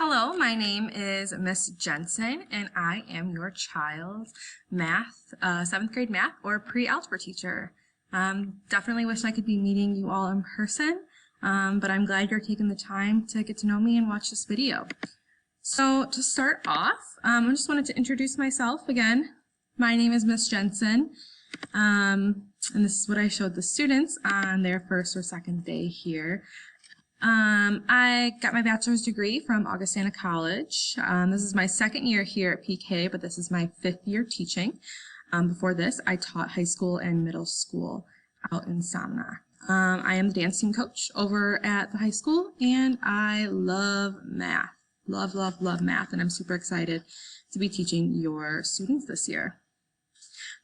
Hello, my name is Miss Jensen, and I am your child's math, 7th grade math or pre-algebra teacher. Definitely wish I could be meeting you all in person, but I'm glad you're taking the time to get to know me and watch this video. So to start off, I just wanted to introduce myself again. My name is Miss Jensen, and this is what I showed the students on their first or second day here. I got my bachelor's degree from Augustana College. This is my second year here at PK, but this is my 5th year teaching. Before this, I taught high school and middle school out in Somna. I am the dance team coach over at the high school, and I love math. Love math, and I'm super excited to be teaching your students this year.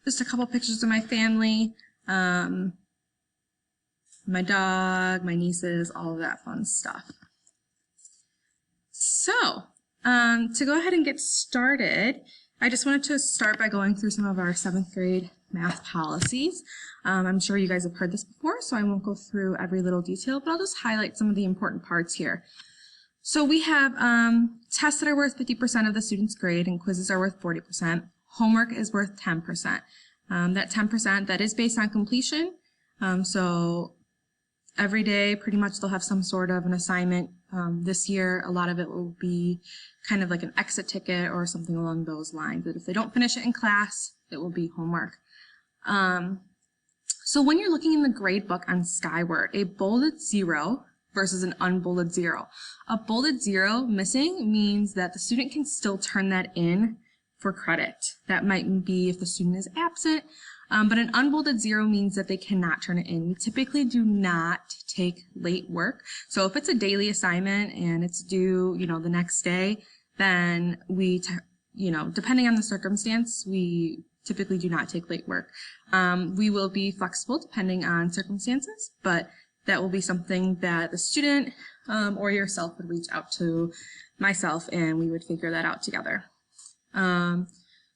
Just a couple pictures of my family. My dog, my nieces, all of that fun stuff. So, to go ahead and get started, I just wanted to start by going through some of our 7th grade math policies. I'm sure you guys have heard this before, so I won't go through every little detail, but I'll just highlight some of the important parts here. So we have tests that are worth 50% of the student's grade, and quizzes are worth 40%. Homework is worth 10%. That 10%, that is based on completion. So every day, pretty much, they'll have some sort of an assignment. This year, a lot of it will be kind of like an exit ticket or something along those lines. That if they don't finish it in class, it will be homework. So when you're looking in the grade book on Skyward, a bolded 0 versus an unbolded 0. A bolded 0 missing means that the student can still turn that in for credit. That might be if the student is absent. But an unbolded 0 means that they cannot turn it in. We typically do not take late work. So if it's a daily assignment and it's due, the next day, then we, depending on the circumstance, we typically do not take late work. We will be flexible depending on circumstances, but that will be something that the student or yourself would reach out to myself, and we would figure that out together.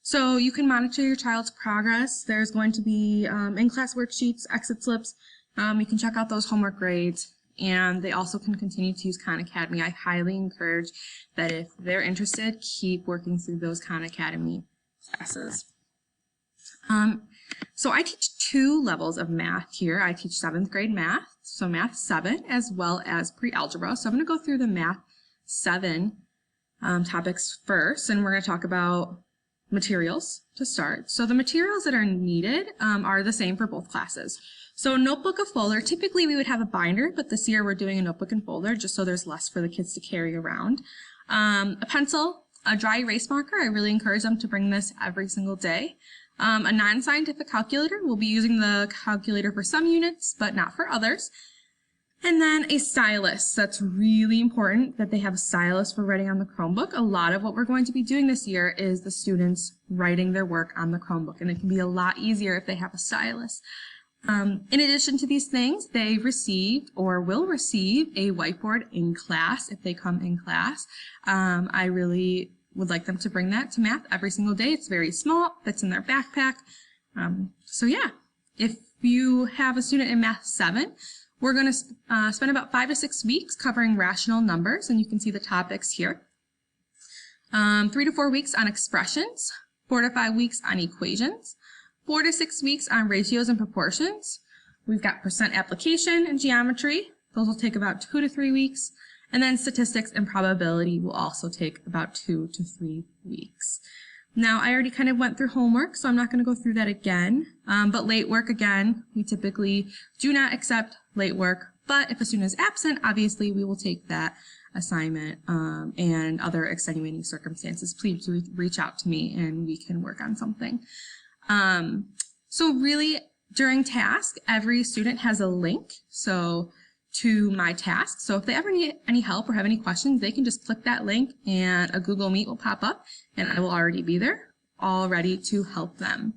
So you can monitor your child's progress. There's going to be in-class worksheets, exit slips. You can check out those homework grades, and they also can continue to use Khan Academy. I highly encourage that if they're interested, keep working through those Khan Academy classes. So I teach 2 levels of math here. I teach 7th grade math, so math 7, as well as pre-algebra. So I'm going to go through the math 7 topics first, and we're going to talk about materials to start. So the materials that are needed are the same for both classes. So a notebook, a folder, typically we would have a binder, but this year we're doing a notebook and folder just so there's less for the kids to carry around. A pencil, a dry erase marker, I really encourage them to bring this every single day. A non-scientific calculator, we'll be using the calculator for some units, but not for others. And then a stylus. That's really important that they have a stylus for writing on the Chromebook. A lot of what we're going to be doing this year is the students writing their work on the Chromebook, and it can be a lot easier if they have a stylus. In addition to these things, they received or will receive a whiteboard in class if they come in class. I really would like them to bring that to math every single day. It's very small, fits in their backpack. So yeah, if you have a student in math 7, we're going to spend about 5 to 6 weeks covering rational numbers, and you can see the topics here. 3 to 4 weeks on expressions, 4 to 5 weeks on equations, 4 to 6 weeks on ratios and proportions. We've got percent application and geometry. Those will take about 2 to 3 weeks. And then statistics and probability will also take about 2 to 3 weeks. Now, I already kind of went through homework, so I'm not going to go through that again. But late work, again, we typically do not accept late work. But if a student is absent, obviously, we will take that assignment and other extenuating circumstances. Please reach out to me, and we can work on something. So really, during task, every student has a link to my task. So if they ever need any help or have any questions, they can just click that link, and a Google Meet will pop up, and I will already be there, all ready to help them.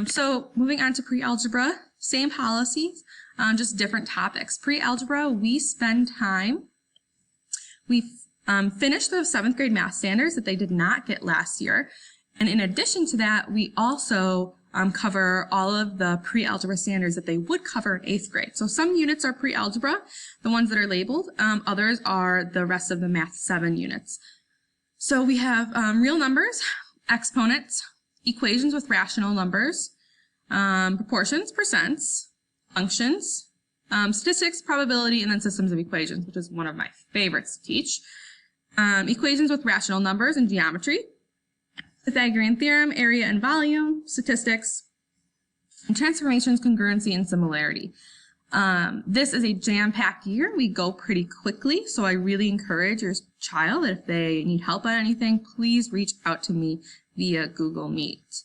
So moving on to pre-algebra, same policies, just different topics. Pre-algebra, we spend time, we finished the 7th grade math standards that they did not get last year. And in addition to that, we also cover all of the pre-algebra standards that they would cover in 8th grade. So some units are pre-algebra, the ones that are labeled. Others are the rest of the Math 7 units. So we have real numbers, exponents, equations with rational numbers, proportions, percents, functions, statistics, probability, and then systems of equations, which is one of my favorites to teach. Equations with rational numbers and geometry, Pythagorean theorem, area and volume, statistics, and transformations, congruency, and similarity. This is a jam-packed year. We go pretty quickly, so I really encourage your child that if they need help on anything, please reach out to me via Google Meet.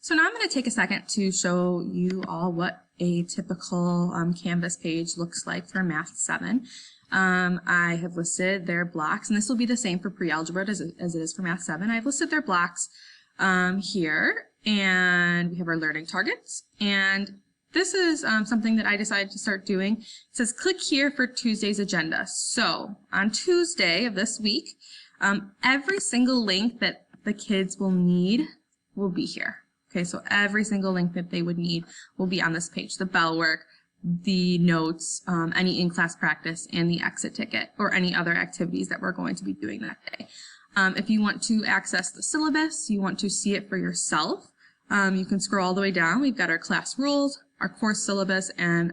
So now I'm going to take a second to show you all what a typical Canvas page looks like for Math 7. I have listed their blocks, and this will be the same for pre-algebra as it is for Math 7. I've listed their blocks here, and we have our learning targets. And this is something that I decided to start doing. It says click here for Tuesday's agenda. So on Tuesday of this week, every single link that the kids will need will be here. Okay, so every single link that they would need will be on this page. The bell work, the notes, any in-class practice, and the exit ticket, or any other activities that we're going to be doing that day. If you want to access the syllabus, you want to see it for yourself, you can scroll all the way down. We've got our class rules, our course syllabus, and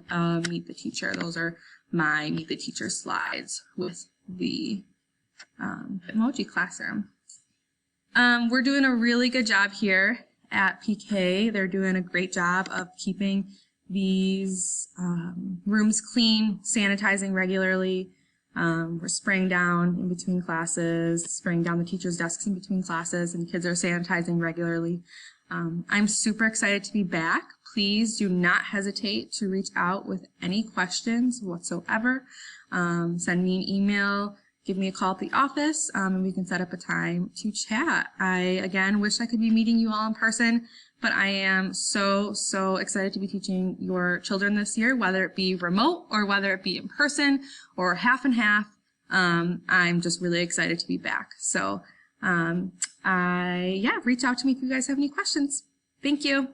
Meet the Teacher. Those are my Meet the Teacher slides with the emoji classroom. We're doing a really good job here at PK. They're doing a great job of keeping these rooms clean, sanitizing regularly. We're spraying down in between classes, spraying down the teachers' desks in between classes, and kids are sanitizing regularly. I'm super excited to be back. Please do not hesitate to reach out with any questions whatsoever. Send me an email, give me a call at the office, and we can set up a time to chat. I, again, wish I could be meeting you all in person, but I am so excited to be teaching your children this year, whether it be remote or whether it be in person or half and half. I'm just really excited to be back. So, reach out to me if you guys have any questions. Thank you.